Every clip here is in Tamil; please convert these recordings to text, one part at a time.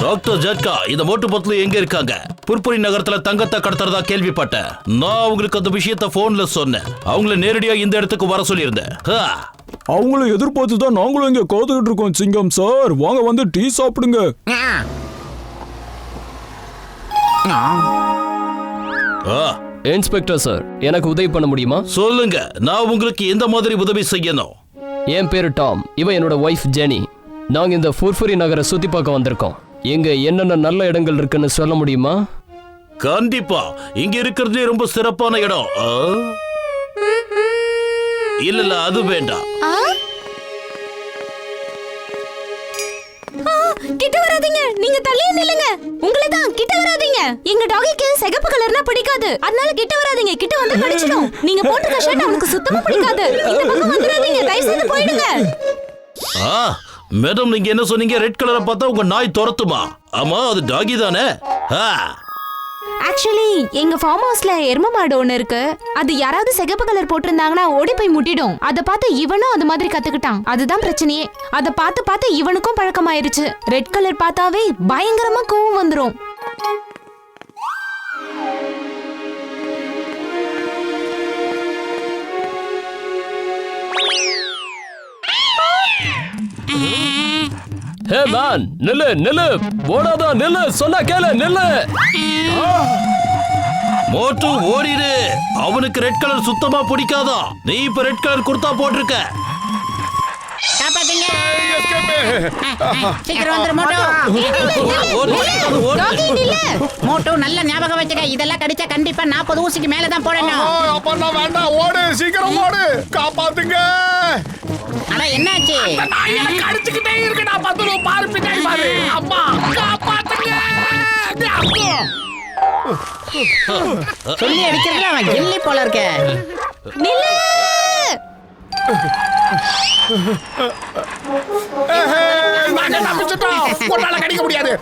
டாக்டர் ஜட்கா, இந்த மோட்டு பத்லு எங்க இருக்காங்க? புர்புரி நகரத்துல தங்கத்தை கடத்துறதா கேள்விப்பட்டேன். நான் உங்களுக்கு அந்த விஷயத்த போன்ல சொன்னேன். அவங்கள நேரடியா இந்த இடத்துக்கு வர சொல்லியிருந்தேன். அவங்கள எதிர்பார்த்து தான் நாங்களும் இங்க காத்துக்கிட்டு இருக்கோம் சிங்கம் சார். வாங்க வந்து டீ சாப்பிடுங்க. இன்ஸ்பெக்டர் சார், எனக்கு உதவி பண்ண முடியுமா? சொல்லுங்க, நான் உங்களுக்கு எந்த மாதிரி உதவி செய்யணும்? என் பேரு டாம், இவன் என்னோட ஒய்ஃப் ஜெனி. நாங்க இந்த புர்புரி நகரை சுத்தி பார்க்க வந்திருக்கோம். இங்க என்னென்ன நல்ல இடங்கள் இருக்குன்னு சொல்ல முடியுமா? கண்டிப்பா, இங்க இருக்கிறதுலே ரொம்ப சிறப்பான இடம். இல்ல அது வேண்டாம். கிட்ட வராதீங்க, நீங்க தள்ளியே நில்லுங்க. உங்களை தான் கிட்ட வராதீங்க. எங்க டாகிக்கு சிகப்பு கலர்னா பிடிக்காது, அதனால கிட்ட வராதீங்க. கிட்ட வந்து கடிச்சிடும். நீங்க போட்டுக்க ஷர்ட் அவனுக்கு சுத்தமா பிடிக்காது. இந்த பக்கம் வந்துடாதீங்க, தயவு செய்து போயிடுங்க. மேடம், நீங்க என்ன சொன்னீங்க? ரெட் கலரை பார்த்தா உங்க நாய் துரத்துமா? ஆமா, அது டாகி தானே? ஆக்சுவலி எங்க ஃபார்ம் ஹவுஸ்ல எரும மாடு ஒண்ணு இருக்கு. அது யாராவது சிகப்பு கலர் போட்டிருந்தாங்கன்னா ஓடி போய் முட்டிடும். அதை பார்த்து இவனும் அது மாதிரி கத்துக்கிட்டான். அதுதான் பிரச்சனையே. அதை பார்த்து பார்த்து இவனுக்கும் பழக்கமாயிருச்சு. ரெட் கலர் பார்த்தாவே பயங்கரமா கோவம் வந்துரும். ஹே மேன், நில்லு நில்லு, ஓடாதா, நில்லு, சொன்னா கேளு, நில்லு. மோட்டு ஓடிடு. அவனுக்கு ரெட் கலர் சுத்தமா பிடிக்காதா? நீ இப்ப ரெட் கலர் குர்தா போட்டிருக்க. சீக்கிரம் வந்துரு மோட்டு. நல்ல ஞாபகம் வச்சுக்க, இதெல்லாம் கடிச்சா கண்டிப்பா 40 ஊசிக்கு மேலதான் போடணும். அப்பெல்லாம் வேண்டாம், ஓடு, சீக்கிரம் ஓடு, காப்பாத்துங்க. அட என்னாச்சு? அடிச்சுக்கிட்டே இருக்கடா, பத்து பாரு பின்னாடி பாரு. அம்மா காப்பாத்துங்க. சொல்லி அடிக்கிறதுல அவன் கில்லி போல இருக்க. நில்லு. கடிக்க முடியாது.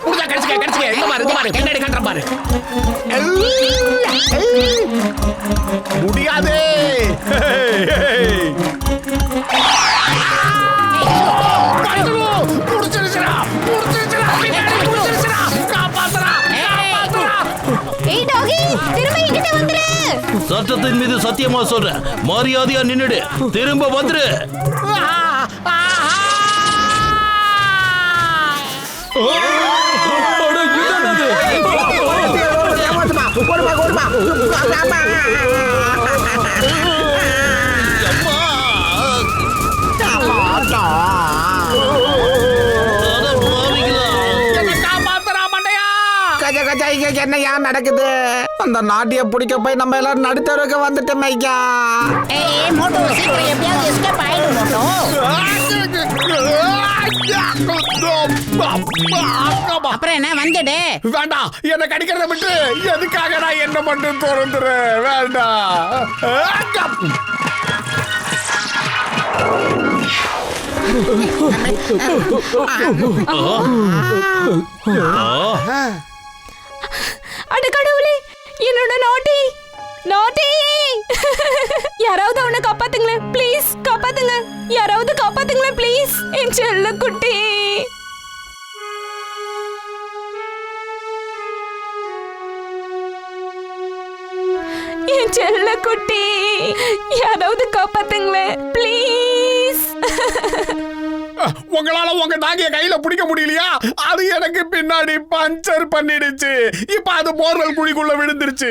முடியாது. சட்டத்தின் மீது சத்தியமா சொல்றேன், மரியாதையா நின்னுடு. திரும்ப வந்துரு. என்னையா நடக்குது? அந்த நாட்டிய பிடிக்க போய் நம்ம எல்லாரும் நடுத்தருக்கு வந்துட்டோம் ஐயா. அப்புறம் என்ன வந்துடு. வேண்டாம், என்ன கடிக்கிறத விட்டு எதுக்காக நான் என்ன மட்டும் திறந்துரு. வேண்டாம். அட கடவுளே, என்னோட நாட்டி நாட்டி. யாராவது அவனை காப்பாத்துங்களேன் ப்ளீஸ், காப்பாத்துங்க. யாராவது காப்பாத்துங்களேன் ப்ளீஸ். என் செல்ல குட்டி. என் செல்ல குட்டி, யாராவது காப்பாத்துங்களேன் ப்ளீஸ். உங்களால உங்க தாங்கிய கையில பிடிக்க முடியலையா? அது எனக்கு பின்னாடி பஞ்சர் பண்ணிடுச்சு. இப்ப அது போர்வெல் குழிக்குள்ள விழுந்துருச்சு.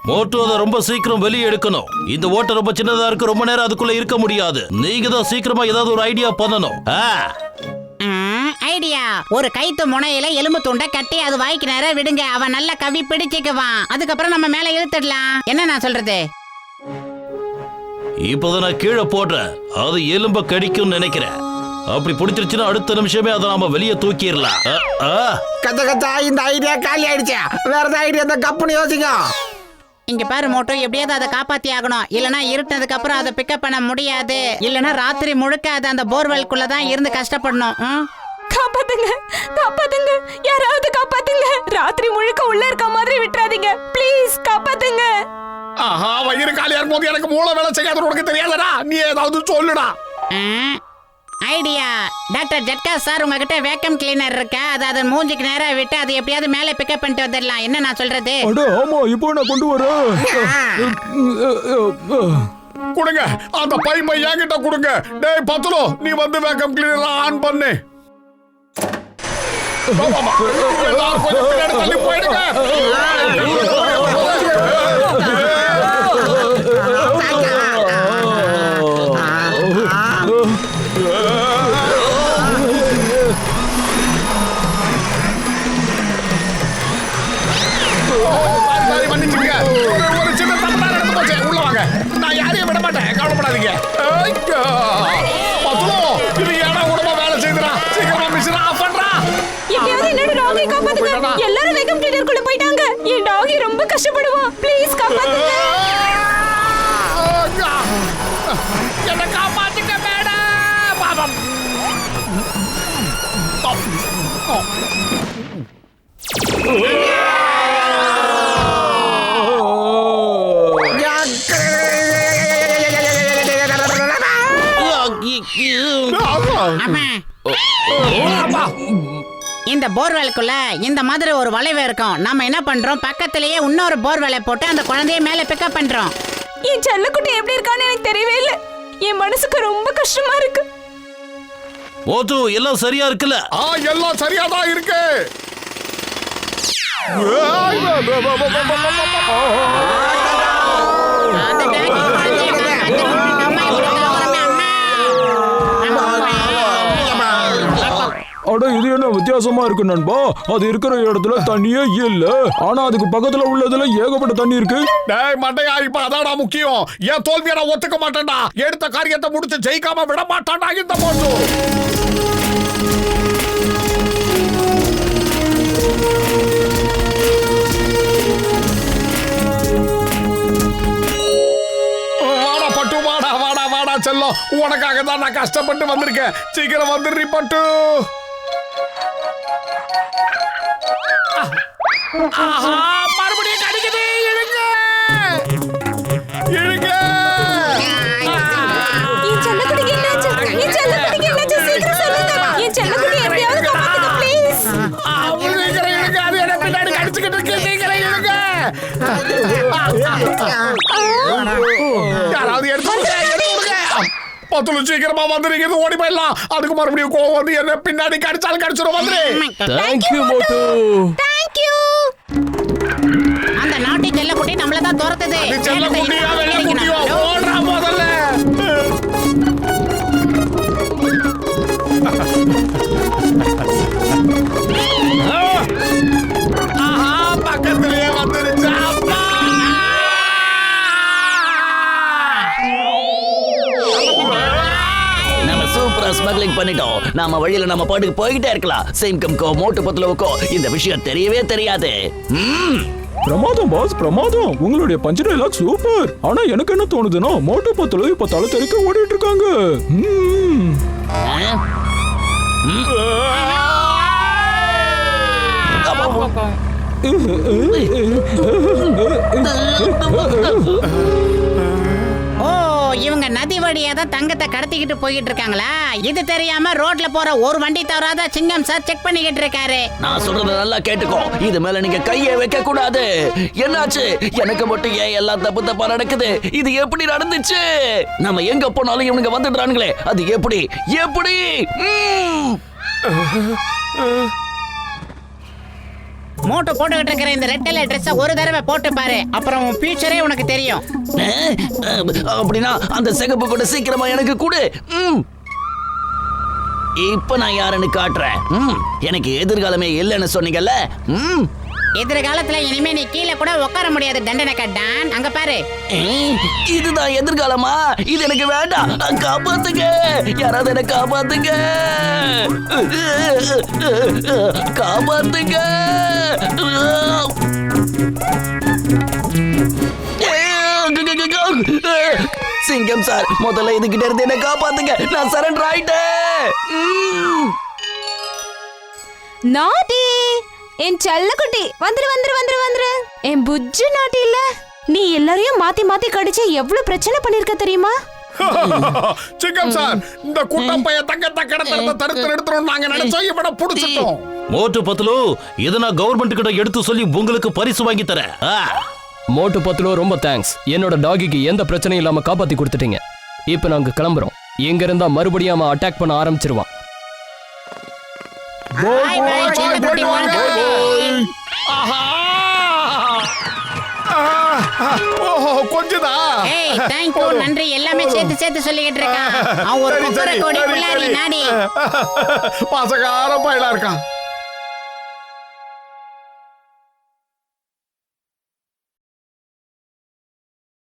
மோட்டு அதை ரொம்ப சீக்கிரம் வெளியே எடுக்கணும். இந்த ஓட்டை ரொம்ப சின்னதா இருக்கு, ரொம்ப நேரம் அதுக்குள்ள இருக்க முடியாது. நீங்க தான் சீக்கிரமா ஏதாவது ஒரு ஐடியா பண்ணணும். ஐடியா, ஒரு கைத்து முனையில எலும்பு துண்டை கட்டி அது வாய்க்கு நேரம் விடுங்க. அவன் நல்ல கவி பிடிச்சிக்குவான். அதுக்கப்புறம் நம்ம மேல இழுத்துடலாம். என்ன நான் சொல்றது? இப்பதான் நான் கீழே போடுறேன். அது எலும்ப கடிக்கும் நினைக்கிறேன். அப்படி பிடிச்சிருச்சுன்னா அடுத்த நிமிஷமே அதை நாம வெளியே தூக்கிடலாம். கச்சா கச்சா, இந்த ஐடியா காலி ஆயிடுச்சு. வேற ஏதாவது ஐடியா தான் கப்புன்னு யோசிங்க. இங்க பாரு மோட்டோ, எப்படியாவது அதை காப்பாத்தி ஆகணும். இல்லனா இருட்டதுக்கு அப்புறம் அதை பிக்கப் பண்ண முடியாது. இல்லனா ராத்திரி முழுக்க அது அந்த போர்வெல்குள்ளதான் இருந்து கஷ்டப்படணும். காப்பாத்துங்க, காப்பாத்துங்க, யாராவது காப்பாத்துங்க. ராத்திரி முழுக்க உள்ள இருக்க மாதிரி விட்டுறாதீங்க ப்ளீஸ். இருக்கும்போது எனக்கு மூளை வேலை செய்யாத உனக்கு தெரியாதடா. நீ ஏதாவது சொல்லுடா. ஐடியா. டாக்டர் ஜட்கா சார், உங்ககிட்ட வேக்கம் கிளீனர் இருக்கா? அதை அதன் மூஞ்சிக்கு நேரா விட்டு அது எப்படியாவது மேலே பிக்கப் பண்ணிட்டு வந்துடலாம். என்ன நான் சொல்றது? அட ஆமா, இப்போ நான் கொண்டு வரேன். கொடுங்க அந்த பைப்பை என்கிட்ட கொடுங்க. டேய் பத்துலோ, நீ வந்து வேக்கம் கிளீனர் ஆன் பண்ணு. எல்லாரும் கொஞ்சம் பின்னாடி தள்ளி போயிடுங்க. மன்னிச்சுங்க, ஒரு சின்ன தப்பு நடந்து போச்சு. உள்ள வாங்க, நான் யாரையும் விட மாட்டேன், கவலைப்படாதீங்க. பத்துலோ, இது ஏன்னா உடம்பா வேலை செய்துடா. சீக்கிரமா மிஷின் ஆஃப் பண்றா. எப்படியாவது என்னோட டாகை காப்பாத்துங்க. எல்லாரும் வேகம் கிளீனருக்குள்ள போயிட்டாங்க. என் டாகி ரொம்ப கஷ்டப்படுவான். ப்ளீஸ் காப்பாத்துங்க. என்ன காப்பாத்துங்க மேடம். பாபம். இந்த போர்வெலுக்குள்ள இந்த மாதிரி ஒரு வளைவு இருக்கும். நம்ம என்ன பண்றோம், பக்கத்திலேயே இன்னொரு போர்வெலை போட்டு அந்த குழந்தைய மேல பிக்கப் பண்றோம். என் செல்லக்குட்டி எப்படி இருக்கான்னு எனக்கு தெரியவே இல்லை. என் மனசுக்கு ரொம்ப கஷ்டமா இருக்கு. மோட்டு எல்லாம் சரியா இருக்குல்ல? எல்லாம் சரியாதான் இருக்கு. அந்த டாகி குழந்தைய காப்பாத்திட்டு அம்மா இப்படி கலவரமே, அம்மா. அட இது என்ன வித்தியாசமா இருக்கு நண்பா? அது இருக்கிற இடத்துல தண்ணியே இல்ல, ஆனா அதுக்கு பக்கத்துல உள்ளதுல ஏகப்பட்ட தண்ணி இருக்கு. டேய் மண்டையா, இப்ப அதாடா முக்கியம். ஏன் தோல்வியை நான் ஒத்துக்க மாட்டேன்டா. எடுத்த காரியத்தை முடிச்சு ஜெயிக்காம விட மாட்டான்டா இந்த போட்டு. வாடா பட்டு, வாடா வாடா வாடா செல்லம். உனக்காக தான் நான் கஷ்டப்பட்டு வந்திருக்கேன். சீக்கிரம் வந்துடுறீ பட்டு. ஆஹா, மறுபடியும் கடிக்குது. இழுங்க இழுங்க. என் செல்லக்குட்டிக்கு என்னாச்சு? என் செல்லக்குட்டிக்கு என்னாச்சு? சீக்கிரம் சொல்லுங்க. என் செல்லக்குட்டி எப்படியாவது காப்பாத்துங்க ப்ளீஸ். சீக்கிரம் இழுங்க. அது என்ன பின்னாடி கடிச்சுக்கிட்டு இருக்கு. சீக்கிரம் இழுங்க. யாராவது எடுத்து விடுங்க. பத்துல சீக்கிரமா வந்துருங்க. இது ஓடி போயிடலாம். அதுக்கு மறுபடியும் கோவம் வந்து என்ன பின்னாடி கடிச்சாலும் கடிச்சிடும். வந்துரு. தேங்க்யூ மோட்டு. தேங்க்யூ. அந்த நாட்டி செல்ல குட்டி நம்மள தான் துரத்துது. செல்ல குட்டியா வெள்ள குட்டியா ஓடுறா முதல்ல. ஆஹா, பக்கத்திலேயே வந்துருச்சு. நம்ம சூப்பரா ஸ்மக்லிங் பண்ணிட்டோம். நாம வழியில நம்ம பாட்டுக்கு போய்கிட்டே இருக்கலாம். சிங்கம்கோ மோட்டு பத்துலவுக்கோ இந்த விஷயம் தெரியவே தெரியாது. பிரமாதம் பாஸ், பிரமாதம். உங்களுடைய பஞ்ச் டைலாக் சூப்பர். ஆனா எனக்கு என்ன தோணுதுன்னா, மோட்டு பத்துல இப்ப தலை தெறிக்க ஓடிட்டு இருக்காங்க. ஓ, இவங்க நதி வழியா தான் தங்கத்தை கடத்திக்கிட்டு போயிட்டு இருக்காங்களா? இது தெரியாம ரோட்ல போற ஒரு வண்டி தவறாத சிங்கம் சார் செக் பண்ணிக்கிட்டு இருக்காரு. நான் சொல்றத நல்லா கேட்டுக்கோ. இது மேல நீங்க கையை வைக்க கூடாது. என்னாச்சு? எனக்கு மட்டும் ஏன் எல்லாம் தப்பு தப்பா நடக்குது? இது எப்படி நடந்துச்சு? நம்ம எங்க போனாலும் இவனுங்க வந்துடுறானுங்களே, அது எப்படி எப்படி? மோட்டோ போட்டுக்கிட்டு இருக்கிற இந்த ரெட் கலர் ட்ரெஸ் ஒரு தடவை போட்டு பாரு, அப்புறம் உன் ஃபியூச்சரே உனக்கு தெரியும். அப்படின்னா அந்த சிகப்பு கூட சீக்கிரமா எனக்கு கொடு. இப்ப நான் யாருன்னு காட்டுறேன். எனக்கு எதிர்காலமே இல்லைன்னு சொன்னீங்கல்ல. எதிர்காலத்துல இனிமே நீ கீழே கூட உட்கார முடியாது தண்டனை கட்டான். அங்க பாரு. இதுதான் எதிர்காலமா? இது எனக்கு வேண்டாம். காப்பாத்துங்க, யாராவது என்ன காப்பாத்துங்க, காப்பாத்துங்க. சிங்கம் சார், முதல்ல இதுகிட்ட இருந்து என்ன காப்பாத்துங்க. நான் சரண்டர் ஆயிட்டேன். நாட்டி, என் செல்லக்குட்டி வந்துரு வந்துரு வந்துரு வந்துரு. என் புஜ்ஜு நாட்டி இல்ல. நீ எல்லாரையும் மாத்தி மாத்தி கடிச்சு எவ்வளவு பிரச்சனை பண்ணிருக்க தெரியுமா? சிங்கம் சார், இந்த குட்டம் பைய தங்கத்தை கடத்துறத தடுத்து நிறுத்தணும் நாங்க நினைச்சோம், இவனை புடிச்சிட்டோம். மோட்டு பத்லு, இதை நான் கவர்மெண்ட் கிட்ட எடுத்து சொல்லி உங்களுக்கு பரிசு வாங்கி தரேன். மோட்டு பத்லு ரொம்ப தேங்க்ஸ். என்னோட டாகிக்கு எந்த பிரச்சனையும் இல்லாம காப்பாத்தி கொடுத்துட்டீங்க. இப்ப நாங்க கிளம்புறோம். எங்க இருந்தா மறுபடியும் அவன் அட்டாக் பண்ண ஆரம்பிச்சிருவான். Bye, bye, சின்ன குட்டி வாங்க. ஓஹோ, கொஞ்சதா. ஏய், thank you, நன்றி. எல்லாமே சேர்த்து சொல்லிக்கிட்டு இருக்கான். அவன் ஒரு சரி, குக்கர சரி, கோடி சரி, பிள்ளாடி சரி. நாடி. பாசக்கார பயலா இருக்கான்.